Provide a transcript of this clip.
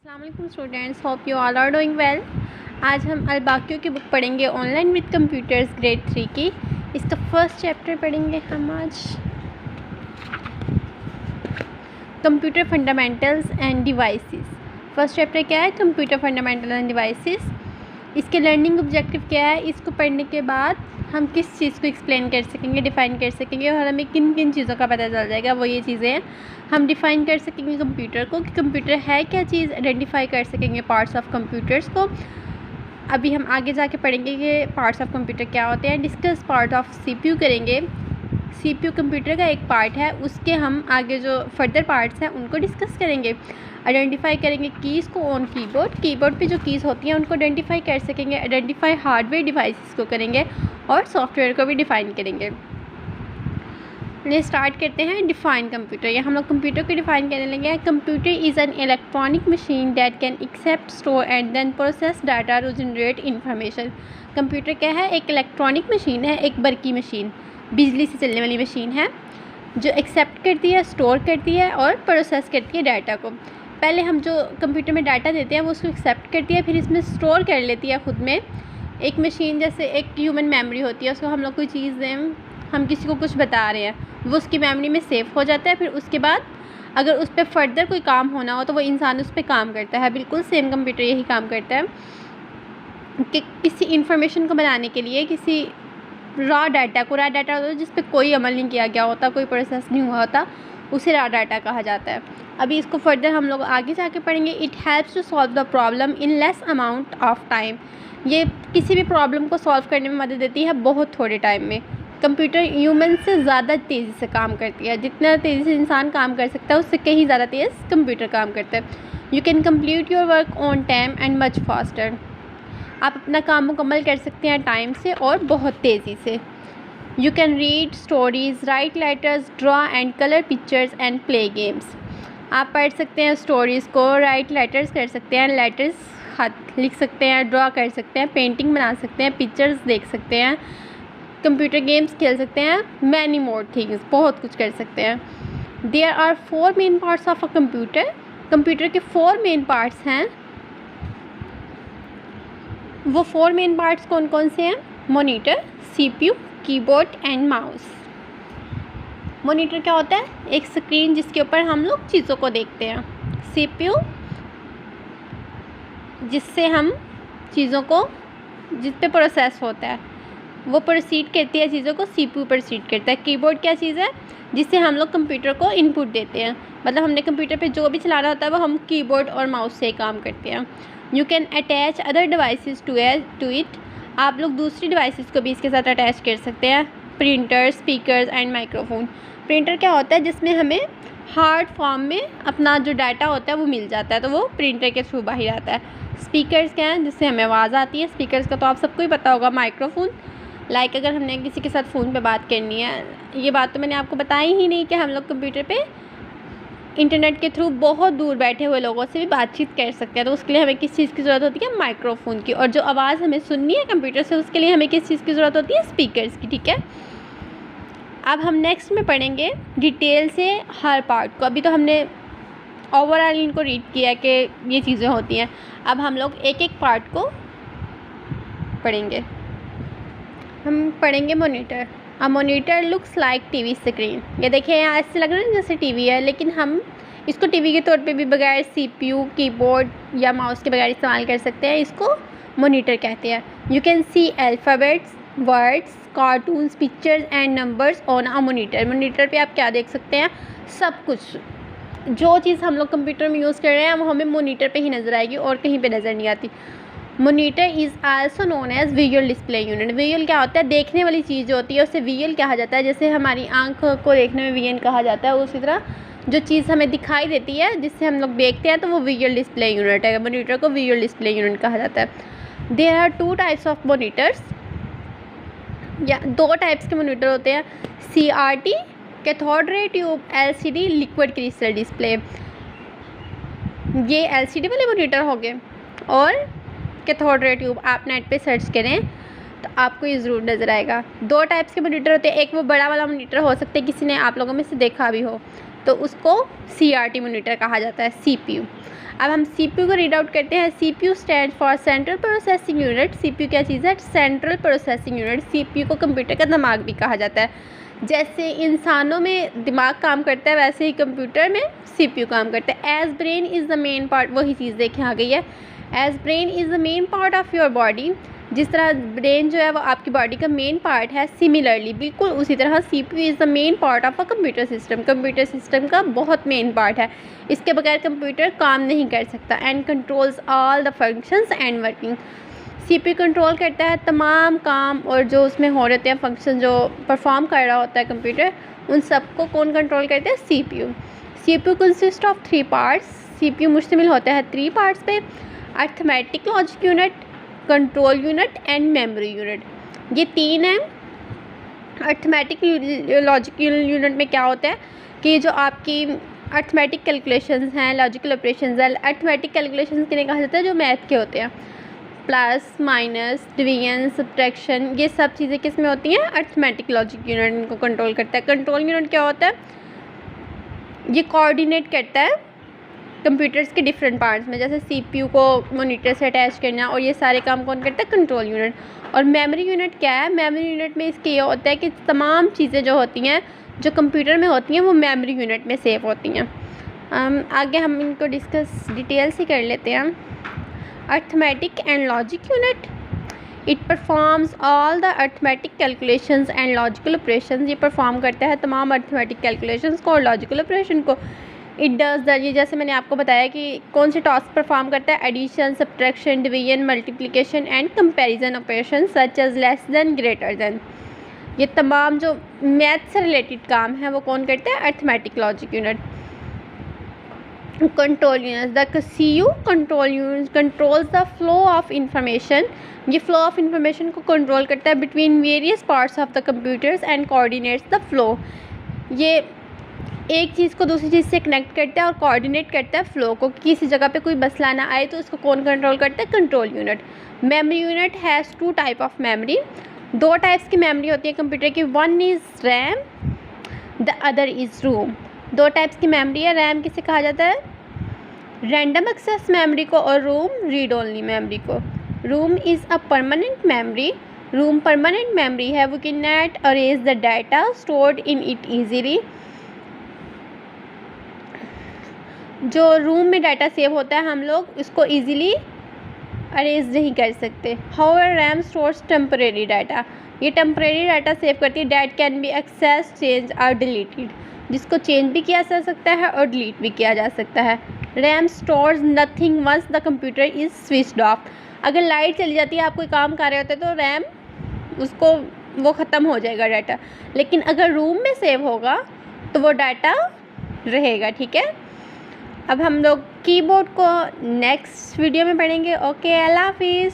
अस्सलाम वालेकुम students, hope you all are doing well. आज हम अल-बाकियों की बुक पढ़ेंगे ऑनलाइन विद कंप्यूटर्स ग्रेड 3 की। इसका फर्स्ट चैप्टर पढ़ेंगे हम आज, computer fundamentals end devices. First chapter क्या है? Computer fundamental end devices. इसके लर्निंग ऑब्जेक्टिव क्या है? इसको पढ़ने के बाद हम किस चीज़ को एक्सप्लेन कर सकेंगे, डिफ़ाइन कर सकेंगे और हमें किन किन चीज़ों का पता चल जाएगा। वो ये चीज़ें हैं, हम डिफ़ाइन कर सकेंगे कंप्यूटर को कि कंप्यूटर है क्या चीज़, आइडेंटिफाई कर सकेंगे पार्ट्स ऑफ कंप्यूटर्स को। अभी हम आगे जाके पढ़ेंगे कि पार्ट्स ऑफ कंप्यूटर क्या होते हैं। डिस्कस पार्ट ऑफ सीपीयू करेंगे। सीपीयू कंप्यूटर का एक पार्ट है, उसके हम आगे जो फर्दर पार्ट्स हैं उनको डिस्कस करेंगे। आइडेंटिफाई करेंगे कीज़ को ऑन कीबोर्ड पे जो कीज़ होती हैं उनको आइडेंटिफाई कर सकेंगे। आइडेंटिफाई हार्डवेयर डिवाइसेस को करेंगे और सॉफ्टवेयर को भी डिफ़ाइन करेंगे। चलिए स्टार्ट करते हैं। डिफ़ाइन कंप्यूटर, या हम लोग कंप्यूटर को डिफ़ाइन करने लगे हैं। Computer is an electronic machine that can accept, store and then process data to generate information. Computer क्या है? एक इलेक्ट्रॉनिक मशीन है, एक बरकी मशीन, बिजली से चलने वाली मशीन है जो एक्सेप्ट करती है, स्टोर करती है और प्रोसेस करती है डाटा को। पहले हम जो कंप्यूटर में डाटा देते हैं वो उसको एक्सेप्ट करती है, फिर इसमें स्टोर कर लेती है खुद में। एक मशीन जैसे एक ह्यूमन मेमोरी होती है, उसको हम लोग कोई चीज़ दें, हम किसी को कुछ बता रहे हैं, वो उसकी मेमोरी में सेव हो जाता है। फिर उसके बाद अगर उस पर फर्दर कोई काम होना हो तो वो इंसान उस पर काम करता है। बिल्कुल सेम कंप्यूटर यही काम करता है कि किसी इंफॉर्मेशन को बनाने के लिए किसी रॉ डाटा होता है जिस पे कोई अमल नहीं किया गया होता, कोई प्रोसेस नहीं हुआ होता, उसे रॉ डाटा कहा जाता है। अभी इसको फर्दर हम लोग आगे जाके पढ़ेंगे। It helps to solve the problem in less amount of time. ये किसी भी प्रॉब्लम को सॉल्व करने में मदद देती है बहुत थोड़े टाइम में। कंप्यूटर ह्यूमन से ज़्यादा तेज़ी से काम करती है। जितना तेज़ी से इंसान काम कर सकता है उससे कहीं ज़्यादा तेज़ कंप्यूटर काम करता है। You can complete your work on time and much faster. आप अपना काम मुकम्मल कर सकते हैं टाइम से और बहुत तेज़ी से। You can read stories, write letters, draw and colour pictures and play games. आप पढ़ सकते हैं स्टोरीज़ को, राइट लेटर्स कर सकते हैं, लेटर्स खत लिख सकते हैं, ड्रा कर सकते हैं, पेंटिंग बना सकते हैं, पिक्चर्स देख सकते हैं, कंप्यूटर गेम्स खेल सकते हैं, मैनी मोर थिंग्स, बहुत कुछ कर सकते हैं। There are 4 main parts of a computer. Computer के 4 मेन पार्ट्स हैं। वो 4 मेन पार्ट्स कौन कौन से हैं? Monitor, CPU, keyboard and mouse. Monitor क्या होता है? एक स्क्रीन जिसके ऊपर हम लोग चीज़ों को देखते हैं। सीपीयू जिससे हम चीज़ों को, जिस पे प्रोसेस होता है वो प्रोसीड करती है चीज़ों को, सीपीयू प्रोसीड करता है। कीबोर्ड क्या चीज़ है? जिससे हम लोग कंप्यूटर को इनपुट देते हैं, मतलब हमने कंप्यूटर पे जो भी चलाना होता है वो हम कीबोर्ड और माउस से काम करते हैं। You can attach other devices to it. आप लोग दूसरी डिवाइसेस को भी इसके साथ अटैच कर सकते हैं। Printer, speakers and microphone. Printer क्या होता है? जिसमें हमें हार्ड फॉर्म में अपना जो डाटा होता है वो मिल जाता है, तो वो प्रिंटर के थ्रू बाहर आता है। स्पीकर्स क्या हैं? जिससे हमें आवाज़ आती है। स्पीकर्स का तो आप सबको ही पता होगा। माइक्रोफोन, लाइक अगर हमने किसी के साथ फ़ोन पे बात करनी है, ये बात तो मैंने आपको बताई ही नहीं कि हम लोग कंप्यूटर पे इंटरनेट के थ्रू बहुत दूर बैठे हुए लोगों से भी बातचीत कर सकते हैं, तो उसके लिए हमें किस चीज़ की ज़रूरत होती है? माइक्रोफोन की। और जो आवाज़ हमें सुननी है कंप्यूटर से, उसके लिए हमें किस चीज़ की ज़रूरत होती है? स्पीकर्स की। ठीक है, अब हम नेक्स्ट में पढ़ेंगे डिटेल से हर पार्ट को। अभी तो हमने ओवरऑल इनको रीड किया कि ये चीज़ें होती हैं। अब हम लोग एक एक पार्ट को पढ़ेंगे। हम पढ़ेंगे monitor. A monitor looks like TV screen. ये देखिए, यहाँ ऐसे लग रहा है जैसे टीवी है, लेकिन हम इसको टीवी के तौर पे भी बगैर सीपीयू, कीबोर्ड या माउस के बगैर इस्तेमाल कर सकते हैं। इसको मॉनिटर कहते हैं। You can see alphabets, words, cartoons, pictures and numbers on a monitor. Monitor पे आप क्या देख सकते हैं? सब कुछ। जो चीज़ हम लोग कंप्यूटर में यूज़ कर रहे हैं वो हमें मॉनिटर पे ही नज़र आएगी और कहीं पे नज़र नहीं आती। Monitor is also known as visual display unit. Visual क्या होता है? देखने वाली चीज़ जो होती है उसे विजुअल कहा जाता है। जैसे हमारी आँख को देखने में विजन कहा जाता है, उसी तरह जो चीज़ हमें दिखाई देती है जिससे हम लोग देखते हैं तो वो विजुअल डिस्प्ले यूनिट है। मॉनिटर को विजुअल डिस्प्ले यूनिट कहा जाता है। There are 2 types of monitors, या 2 टाइप्स के मॉनिटर होते हैं। CRT, cathode ray tube, LCD, liquid crystal display. ये LCD वाले मॉनिटर हो गए। और कैथोड रे ट्यूब, आप नेट पे सर्च करें तो आपको ये ज़रूर नज़र आएगा। 2 टाइप्स के मॉनिटर होते हैं। एक वो बड़ा वाला मॉनिटर हो सकता है, किसी ने आप लोगों में से देखा भी हो, तो उसको CRT मॉनिटर कहा जाता है, CPU। अब हम CPU को रीड आउट करते हैं। CPU stand for central processing unit. CPU क्या चीज़ है? Central processing unit. CPU को कंप्यूटर का दिमाग भी कहा जाता है। जैसे इंसानों में दिमाग काम करता है वैसे ही कंप्यूटर में CPU काम करता है। As brain is the main part, वही चीज़ देखें आ गई है। As brain is the main part of your body, जिस तरह ब्रेन जो है वो आपकी बॉडी का मेन पार्ट है, सिमिलरली बिल्कुल उसी तरह CPU is the main part of a computer system. Computer system का बहुत मेन पार्ट है, इसके बगैर कंप्यूटर काम नहीं कर सकता। And controls all the functions and working. CPU control करता है तमाम काम और जो उसमें हो रहे हैं फंक्शन जो परफॉर्म कर रहा होता है कंप्यूटर, उन सबको कौन कंट्रोल करते हैं? CPU। CPU consist of 3 parts. CPU मुश्तमिल होता है 3 पार्ट्स पे, arithmetic logic unit, control unit and memory unit. ये 3 हैं। अर्थमेटिक लॉजिक यूनिट में क्या होता है कि जो आपकी अर्थमेटिक कैलकुलेशंस हैं, लॉजिकल ऑपरेशंस हैं। अर्थमेटिक कैलकुलेशंस किन्हें कहा जाता है? जो मैथ के होते हैं, प्लस माइनस डिवीजन सब्ट्रैक्शन, ये सब चीज़ें किस में होती हैं? अर्थमेटिक लॉजिक यूनिट इनको कंट्रोल करता है। कंट्रोल यूनिट क्या होता है? ये कोऑर्डिनेट करता है कंप्यूटर्स के डिफरेंट पार्ट्स में, जैसे CPU को मॉनिटर से अटैच करना और ये सारे काम कौन करता है? Control unit. और मेमोरी यूनिट क्या है? मेमोरी यूनिट में इसके ये होता है कि तमाम चीज़ें जो होती हैं जो कंप्यूटर में होती हैं वो मेमोरी यूनिट में सेव होती हैं। आगे हम इनको डिस्कस डिटेल से कर लेते हैं। Arithmetic and logic unit, it performs all the arithmetic calculations and logical operations. ये परफॉर्म करता है तमाम अर्थमेटिक कैलकुलेशंस को और लॉजिकल ऑपरेशन को। इट डज द, ये जैसे मैंने आपको बताया कि कौन से टास्क परफॉर्म करता है? Addition, subtraction, division, multiplication and comparison operation such as less than, greater than. ये तमाम जो मैथ से रिलेटेड काम है वो कौन करता है? Arithmetic logic unit. Control unit, the CU control unit controls the flow of information. ये फ्लो ऑफ इंफॉर्मेशन को कंट्रोल करता है between various parts of the computers and coordinates the flow. ये एक चीज़ को दूसरी चीज़ से कनेक्ट करता है और कोऑर्डिनेट करता है फ्लो को। किसी जगह पे कोई मसला ना आए तो उसको कौन कंट्रोल करता है? Control unit. Memory unit has 2 type of memory. 2 types की मेमोरी होती है कंप्यूटर की। One is RAM, the other is ROM. 2 types की मेमोरी है। रैम किसे कहा जाता है? रैंडम एक्सेस मेमोरी को, और रोम रीड ओनली मेमोरी को। ROM is a permanent memory. ROM permanent memory है, वो can not erase the data stored in it easily. जो रूम में डाटा सेव होता है हम लोग उसको ईज़िली अरेज नहीं कर सकते। However RAM stores temporary data. ये टेम्परेरी डाटा सेव करती है। That can be access, change और डिलीटेड, जिसको चेंज भी किया जा सकता है और डिलीट भी किया जा सकता है। RAM stores nothing once the computer is switched off. अगर लाइट चली जाती है, आप कोई काम कर रहे होते तो रैम उसको वो ख़त्म हो जाएगा डाटा, लेकिन अगर रूम में सेव होगा तो वो डाटा रहेगा। ठीक है, अब हम लोग कीबोर्ड को नेक्स्ट वीडियो में पढ़ेंगे। ओके, अल्लाह हाफिज़।